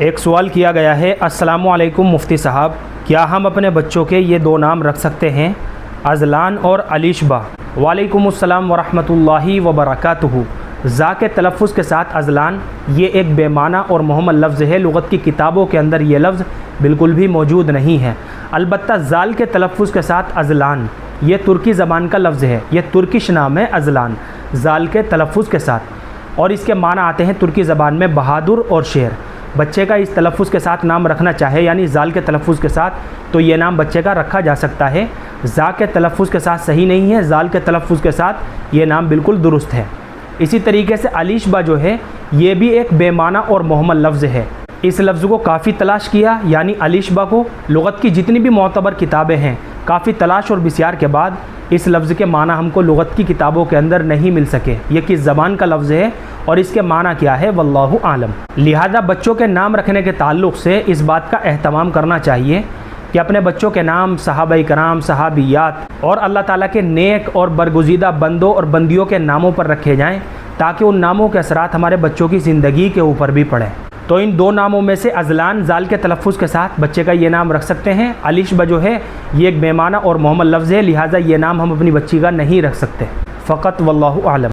एक सवाल किया गया है, अस्सलामु अलैकुम मुफ्ती साहब, क्या हम अपने बच्चों के ये दो नाम रख सकते हैं, अज़लान और अलीशबा? वालेकुमुस्सलाम वरहमतुल्लाहि वबरकातुहू। ज़ा के तलफ़्फ़ुज़ के साथ अज़लान ये एक बेमाना और मुहम्मल लफ्ज़ है। लुग़त की किताबों के अंदर ये लफ्ज़ बिल्कुल भी मौजूद नहीं है। अलबत्ता ज़ाल के तलफ़्फ़ुज़ के साथ अज़लान ये तुर्की ज़बान का लफ्ज़ है, ये तुर्किश नाम है अज़लान, ज़ाल के तलफ़्फ़ुज़ के साथ, और इसके माना आते हैं तुर्की ज़बान में बहादुर और शेर। बच्चे का इस तलफ़्फ़ुज़ के साथ नाम रखना चाहे यानी ज़ाल के तलफ़्फ़ुज़ के साथ, तो ये नाम बच्चे का रखा जा सकता है। ज़ा के तलफ़्फ़ुज़ के साथ सही नहीं है, ज़ाल के तलफ़्फ़ुज़ के साथ ये नाम बिल्कुल दुरुस्त है। इसी तरीके से अलीशबा जो है ये भी एक बेमाना और मुहम्मल लफ्ज़ है। इस लफ्ज़ को काफ़ी तलाश किया, यानी अलीशबा को लुग़त की जितनी भी मोतबर किताबें हैं, काफ़ी तलाश और बिस्यार के बाद इस लफ्ज़ के माना हमको लुग़त की किताबों के अंदर नहीं मिल सके। ये किस ज़बान का लफ्ज़ है और इसके माना क्या है, वल्लाहु आलम। लिहाजा बच्चों के नाम रखने के ताल्लुक़ से इस बात का एहतमाम करना चाहिए कि अपने बच्चों के नाम सहाबाए कराम, सहाबियात और अल्लाह ताला के नेक और बरगुज़ीदा बंदों और बंदियों के नामों पर रखे जाएँ, ताकि उन नामों के असरात हमारे बच्चों की ज़िंदगी के ऊपर भी पड़े। तो इन दो नामों में से अज़लान ज़ाल के तलफ़्फ़ुज़ के साथ बच्चे का ये नाम रख सकते हैं। अलीशबा जो है ये एक बेमाना और मुहम्मल लफ्ज़ है, लिहाजा ये नाम हम अपनी बच्ची का नहीं रख सकते। फ़कत वल्लाहु आलम।